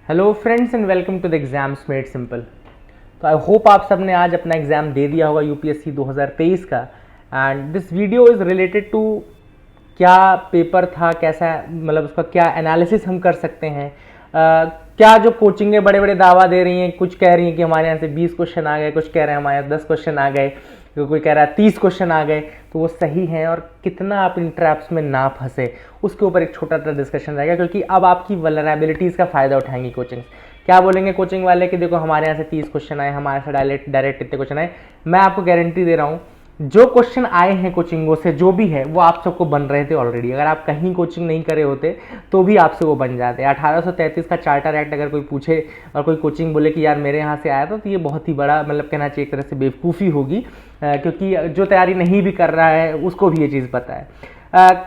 Hello friends and welcome to the exams made simple. तो I hope आप सब ने आज अपना एग्ज़ाम दे दिया होगा यूपीएससी 2023 का। And this video is related to क्या पेपर था, कैसा मतलब उसका क्या एनालिसिस हम कर सकते हैं। क्या जो कोचिंगें बड़े बड़े दावा दे रही हैं, कुछ कह रही हैं कि हमारे यहाँ से 20 क्वेश्चन आ गए, कुछ कह रहे हैं हमारे यहाँ 10 क्वेश्चन आ गए, कोई कह रहा है 30 क्वेश्चन आ गए, तो वो सही है और कितना आप इन ट्रैप्स में ना फंसे उसके ऊपर एक छोटा सा डिस्कशन रहेगा। क्योंकि अब आपकी वल्नरेबिलिटीज़ का फ़ायदा उठाएंगी कोचिंग। क्या बोलेंगे कोचिंग वाले कि देखो हमारे यहाँ से 30 क्वेश्चन आए, हमारे से डायरेक्ट इतने क्वेश्चन आए। मैं आपको गारंटी दे रहा हूँ जो क्वेश्चन आए हैं कोचिंगों से, जो भी है वो आप सबको बन रहे थे ऑलरेडी। अगर आप कहीं कोचिंग नहीं करे होते तो भी आपसे वो बन जाते। 1833 का चार्टर एक्ट अगर कोई पूछे और कोई कोचिंग बोले कि यार मेरे यहाँ से आया था, तो ये बहुत ही बड़ा मतलब कहना चाहिए एक तरह से बेवकूफ़ी होगी, क्योंकि जो तैयारी नहीं भी कर रहा है उसको भी ये चीज़ पता है।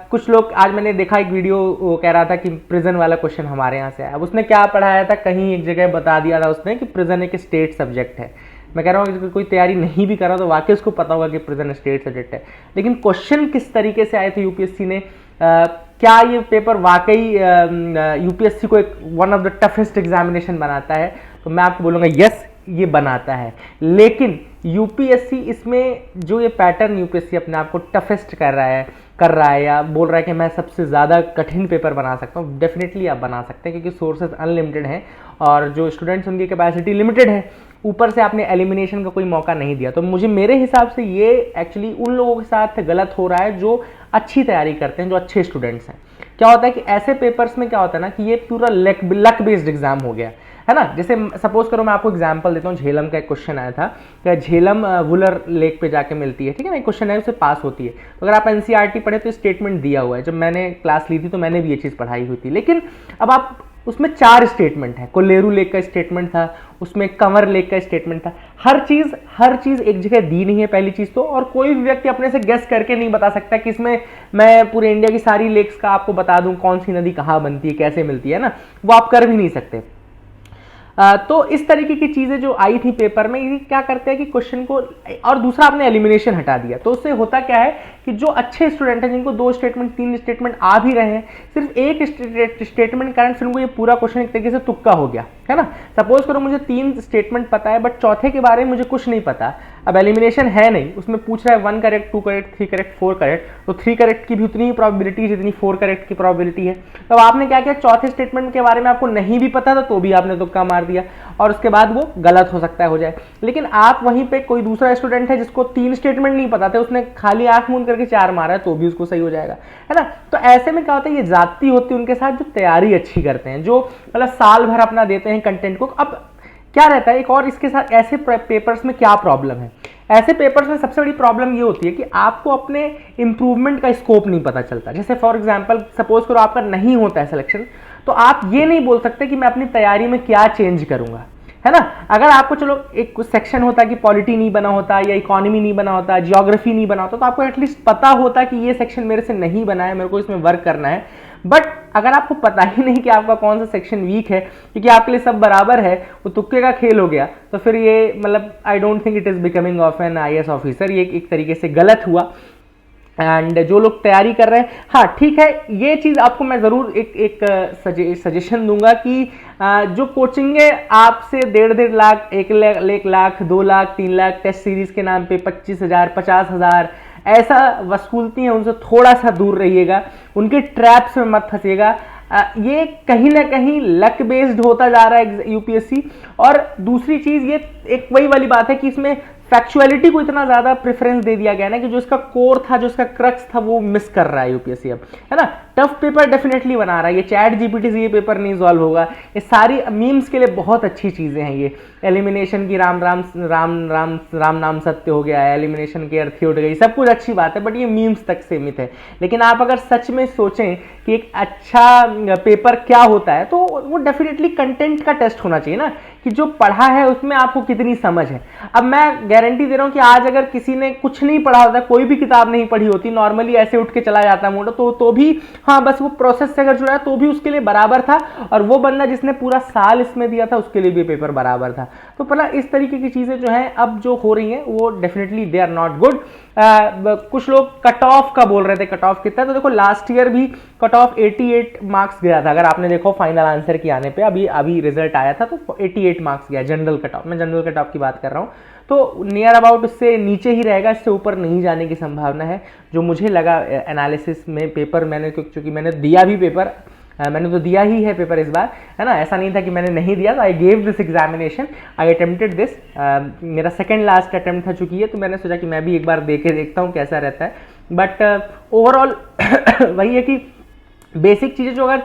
कुछ लोग, आज मैंने देखा एक वीडियो, वो कह रहा था कि प्रिजन वाला क्वेश्चन हमारे यहाँ से आया। अब उसने क्या पढ़ाया था, कहीं एक जगह बता दिया था उसने कि प्रिजन एक स्टेट सब्जेक्ट है। मैं कह रहा हूँ कि कोई तैयारी नहीं भी कर रहा तो वाकई उसको पता होगा कि प्रिजन स्टेट सब्जेक्ट है। लेकिन क्वेश्चन किस तरीके से आए थे यूपीएससी ने, क्या ये पेपर वाकई यूपीएससी को एक one of the toughest examination बनाता है, तो मैं आपको बोलूँगा यस ये बनाता है। लेकिन यूपीएससी इसमें जो ये पैटर्न यूपीएससी अपने आप को टफेस्ट कर रहा है या बोल रहा है कि मैं सबसे ज़्यादा कठिन पेपर बना सकता हूँ, डेफिनेटली आप बना सकते हैं क्योंकि सोर्सेज अनलिमिटेड हैं और जो स्टूडेंट्स उनकी कैपेसिटी लिमिटेड है। ऊपर से आपने एलिमिनेशन का कोई मौका नहीं दिया, तो मुझे मेरे हिसाब से ये एक्चुअली उन लोगों के साथ गलत हो रहा है जो अच्छी तैयारी करते हैं, जो अच्छे स्टूडेंट्स हैं। क्या होता है कि ऐसे पेपर्स में क्या होता है ना कि ये पूरा लक बेस्ड एग्जाम हो गया है ना। जैसे सपोज करो मैं आपको एग्जांपल देता हूँ, झेलम का एक क्वेश्चन आया था कि झेलम वुलर लेक पे जाके मिलती है, ठीक है ना, एक क्वेश्चन है, उससे पास होती है। तो अगर आप एनसीईआरटी पढ़े तो स्टेटमेंट दिया हुआ है। जब मैंने क्लास ली थी तो मैंने भी ये चीज़ पढ़ाई हुई थी। लेकिन अब आप उसमें 4 स्टेटमेंट है, कोलेरू लेक का स्टेटमेंट था, उसमें कंवर लेक का स्टेटमेंट था। हर चीज़ एक जगह दी नहीं है पहली चीज़ तो, और कोई भी व्यक्ति अपने से गेस करके नहीं बता सकता कि इसमें मैं पूरे इंडिया की सारी लेक्स का आपको बता दूं कौन सी नदी कहाँ बनती है, कैसे मिलती है ना, वो आप कर भी नहीं सकते। तो इस तरीके की चीज़ें जो आई थी पेपर में, ये क्या करते हैं कि क्वेश्चन को, और दूसरा आपने एलिमिनेशन हटा दिया, तो उससे होता क्या है कि जो अच्छे स्टूडेंट हैं जिनको 2 स्टेटमेंट 3 स्टेटमेंट आ भी रहे हैं, सिर्फ एक स्टेटमेंट कारण फिर उनको ये पूरा क्वेश्चन एक तरीके से तुक्का हो गया है ना। सपोज करो मुझे 3 स्टेटमेंट पता है बट चौथे के बारे में मुझे कुछ नहीं पता। अब एलिमिनेशन है नहीं, उसमें पूछ रहा है 1 करेक्ट, 2 करेक्ट, 3 करेक्ट, 4 करेक्ट, तो 3 करेक्ट की भी उतनी ही प्रॉबिलिटी है जितनी 4 करेक्ट की प्रॉबिलिटी है। तो अब आपने क्या किया, चौथे स्टेटमेंट के बारे में आपको नहीं भी पता था तो भी आपने तुक्का मार दिया और उसके बाद वो गलत हो सकता है हो जाए। लेकिन आप वहीं पे कोई दूसरा स्टूडेंट है जिसको 3 स्टेटमेंट नहीं पता थे, उसने खाली आंख मूंद करके 4 मारा है तो भी उसको सही हो जाएगा, है ना। तो ऐसे में क्या होता है, ये जाती होती है उनके साथ जो तैयारी अच्छी करते हैं, जो मतलब साल भर अपना देते हैं कंटेंट को। अब क्या रहता है एक और इसके साथ, ऐसे पेपर्स में क्या प्रॉब्लम है, ऐसे पेपर्स में सबसे बड़ी प्रॉब्लम ये होती है कि आपको अपने इंप्रूवमेंट का स्कोप नहीं पता चलता। जैसे फॉर एग्जांपल सपोज करो आपका नहीं होता है सिलेक्शन, तो आप ये नहीं बोल सकते कि मैं अपनी तैयारी में क्या चेंज करूंगा, है ना। अगर आपको चलो एक सेक्शन होता कि पॉलिटी नहीं बना होता या इकोनॉमी नहीं बना होता, जियोग्राफी नहीं बना होता, तो आपको एटलीस्ट पता होता कि ये सेक्शन मेरे से नहीं बना है, मेरे को इसमें वर्क करना है। बट अगर आपको पता ही नहीं कि आपका कौन सा सेक्शन वीक है, क्योंकि आपके लिए सब बराबर है, वो तुक्के का खेल हो गया, तो फिर ये मतलब I don't think it is becoming of an IAS officer. ये एक तरीके से गलत हुआ। एंड जो लोग तैयारी कर रहे हैं, हाँ ठीक है, ये चीज़ आपको मैं ज़रूर एक सजेशन दूंगा कि जो कोचिंगे आपसे 1.5 लाख, 1 लाख, 2 लाख, 3 लाख टेस्ट सीरीज के नाम पे 25,000, 50,000 ऐसा वसूलती हैं, उनसे थोड़ा सा दूर रहिएगा, उनके ट्रैप्स में मत फंसिएगा। ये कहीं ना कहीं लक बेस्ड होता जा रहा है यूपीएससी। और दूसरी चीज़ ये एक वही वाली बात है कि इसमें फैक्चुअलिटी को इतना ज़्यादा प्रेफरेंस दे दिया गया ना कि जो इसका कोर था, जो इसका क्रक्स था, वो मिस कर रहा है यूपीएससी अब, है ना। टफ पेपर डेफिनेटली बना रहा है, ये चैट जीपीटी से ये पेपर नहीं सॉल्व होगा। ये सारी मीम्स के लिए बहुत अच्छी चीज़ें हैं। ये एलिमिनेशन की राम नाम सत्य हो गया है, एलिमिनेशन की अर्थी उठ गई, सब कुछ अच्छी बात है, बट ये मीम्स तक सीमित है। लेकिन आप अगर सच में सोचें कि एक अच्छा पेपर क्या होता है, तो वो डेफिनेटली कंटेंट का टेस्ट होना चाहिए ना, कि जो पढ़ा है उसमें आपको कितनी समझ है। अब मैं गारंटी दे रहा हूं कि आज अगर किसी ने कुछ नहीं पढ़ा होता, कोई भी किताब नहीं पढ़ी होती, नॉर्मली ऐसे उठ के चला जाता मोटो, तो भी हाँ बस वो प्रोसेस से अगर जुड़ा है तो भी उसके लिए बराबर था, और वो बंदा जिसने पूरा साल इसमें दिया था उसके लिए भी पेपर बराबर था। तो पहला इस तरीके की चीज़ें जो हैं अब जो हो रही हैं वो definitely they are not good. कुछ लोग कट ऑफ का बोल रहे थे, कट ऑफ कितना है, तो देखो लास्ट ईयर भी कट ऑफ 88 मार्क्स गया था। अगर आपने देखो फाइनल आंसर के आने पे अभी रिजल्ट आया था तो 88 मार्क्स गया जनरल कट ऑफ, मैं जनरल कट ऑफ की बात कर रहा हूँ। तो नियर अबाउट उससे नीचे ही रहेगा, इससे ऊपर नहीं जाने की संभावना है जो मुझे लगा एनालिसिस में। पेपर मैंने क्योंकि मैंने दिया भी पेपर, मैंने तो दिया ही है पेपर इस बार, है ना, ऐसा नहीं था कि मैंने नहीं दिया। तो I gave this examination, I attempted this, मेरा सेकंड लास्ट अटेम्प्ट था चुकी है, तो मैंने सोचा कि मैं भी एक बार दे के देखता हूँ कैसा रहता है। बट ओवरऑल वही है कि बेसिक चीज़ें जो अगर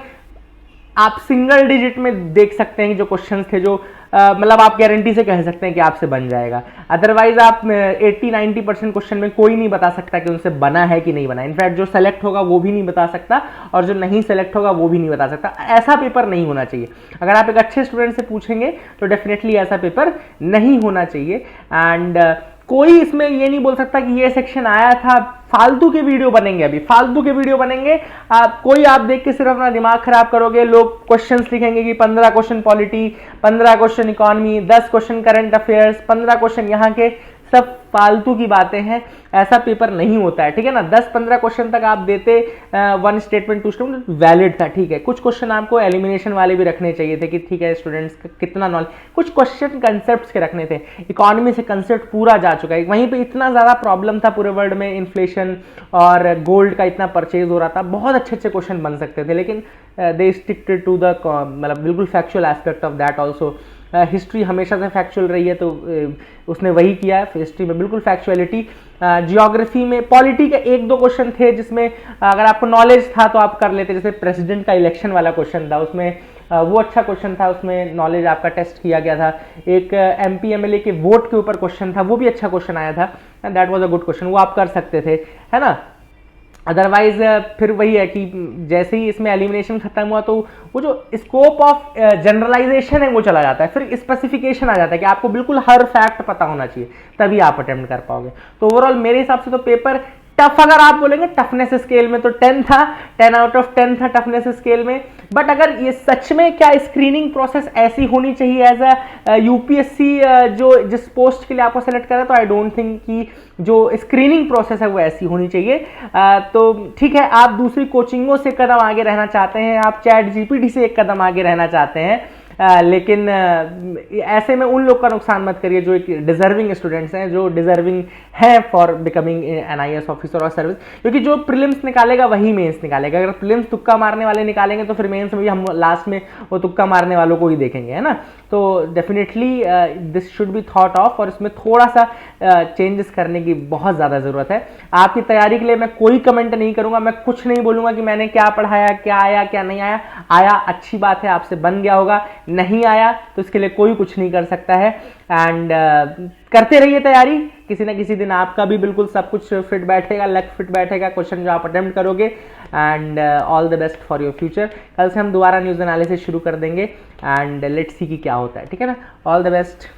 आप सिंगल डिजिट में देख सकते हैं कि जो क्वेश्चंस थे जो मतलब आप गारंटी से कह सकते हैं कि आपसे बन जाएगा। अदरवाइज आप 80-90% क्वेश्चन में कोई नहीं बता सकता कि उनसे बना है कि नहीं बना। इनफैक्ट जो सेलेक्ट होगा वो भी नहीं बता सकता, और जो नहीं सेलेक्ट होगा वो भी नहीं बता सकता। ऐसा पेपर नहीं होना चाहिए। अगर आप एक अच्छे स्टूडेंट से पूछेंगे तो डेफिनेटली ऐसा पेपर नहीं होना चाहिए। एंड कोई इसमें ये नहीं बोल सकता कि ये सेक्शन आया था, फालतू के वीडियो बनेंगे, अभी फालतू के वीडियो बनेंगे। आप देख के सिर्फ अपना दिमाग खराब करोगे। लोग क्वेश्चंस लिखेंगे कि 15 question polity, 15 question economy, 10 question current affairs, 15 question यहाँ के, सब फालतू की बातें हैं। ऐसा पेपर नहीं होता है, ठीक है ना। 10-15 क्वेश्चन तक आप देते, one statement two statement valid था, ठीक है। कुछ क्वेश्चन आपको एलिमिनेशन वाले भी रखने चाहिए थे कि ठीक है स्टूडेंट्स का कितना नॉलेज, कुछ क्वेश्चन कंसेप्ट्स के रखने थे। इकोनॉमी से कंसेप्ट पूरा जा चुका है, वहीं पे इतना ज़्यादा प्रॉब्लम था पूरे वर्ल्ड में, इन्फ्लेशन और गोल्ड का इतना परचेज हो रहा था, बहुत अच्छे अच्छे क्वेश्चन बन सकते थे, लेकिन दे स्टिक्टेड टू द मतलब बिल्कुल factual aspect of that also. History हमेशा से फैक्चुअल रही है, तो उसने वही किया है हिस्ट्री में, बिल्कुल फैक्चुअलिटी। जियोग्राफी में पॉलिटी के 1-2 क्वेश्चन थे जिसमें अगर आपको नॉलेज था तो आप कर लेते, जैसे प्रेसिडेंट का इलेक्शन वाला क्वेश्चन था, उसमें वो अच्छा क्वेश्चन था, उसमें नॉलेज आपका टेस्ट किया गया था। एक MP MLA के वोट के ऊपर क्वेश्चन था, वो भी अच्छा क्वेश्चन आया था, and that was a good question, वो आप कर सकते थे, है ना। अदरवाइज फिर वही है कि जैसे ही इसमें एलिमिनेशन खत्म हुआ तो वो जो स्कोप ऑफ जनरलाइजेशन है वो चला जाता है, फिर स्पेसिफिकेशन आ जाता है कि आपको बिल्कुल हर फैक्ट पता होना चाहिए, तभी आप अटेम्प्ट कर पाओगे। तो ओवरऑल मेरे हिसाब से तो पेपर टफ, अगर आप बोलेंगे टफनेस स्केल में तो 10 था, 10 आउट ऑफ 10 था टफनेस स्केल में। बट अगर ये सच में क्या स्क्रीनिंग प्रोसेस ऐसी होनी चाहिए एज अ UPSC जो जिस पोस्ट के लिए आपको सेलेक्ट करा, तो आई डोंट थिंक कि जो स्क्रीनिंग प्रोसेस है वो ऐसी होनी चाहिए। तो ठीक है, आप दूसरी कोचिंगों से कदम आगे रहना चाहते हैं, आप ChatGPT से एक कदम आगे रहना चाहते हैं, लेकिन ऐसे में उन लोग का नुकसान मत करिए जो एक डिजर्विंग स्टूडेंट्स हैं, जो डिजर्विंग हैं for becoming an IAS officer और सर्विस। क्योंकि जो प्रीलिम्स निकालेगा वही मेंस निकालेगा। अगर प्रीलिम्स तुक्का मारने वाले निकालेंगे तो फिर मेंस में भी हम लास्ट में वो तुक्का मारने वालों को ही देखेंगे, है ना। तो definitely this should be thought of, और इसमें थोड़ा सा चेंजेस करने की बहुत ज़्यादा ज़रूरत है। आपकी तैयारी के लिए मैं कोई कमेंट नहीं करूँगा, मैं कुछ नहीं बोलूँगा कि मैंने क्या पढ़ाया, क्या आया क्या नहीं आया। आया अच्छी बात है, आपसे बन गया होगा, नहीं आया तो इसके लिए कोई कुछ नहीं कर सकता है। एंड करते रहिए तैयारी, किसी ना किसी दिन आपका भी बिल्कुल सब कुछ फिट बैठेगा, लक फिट बैठेगा क्वेश्चन जो आप अटेम्प्ट करोगे। And all the best for your future. कल से हम दोबारा न्यूज़ एनालिसिस शुरू कर देंगे, एंड लेट्स सी कि क्या होता है, ठीक है ना। All the best.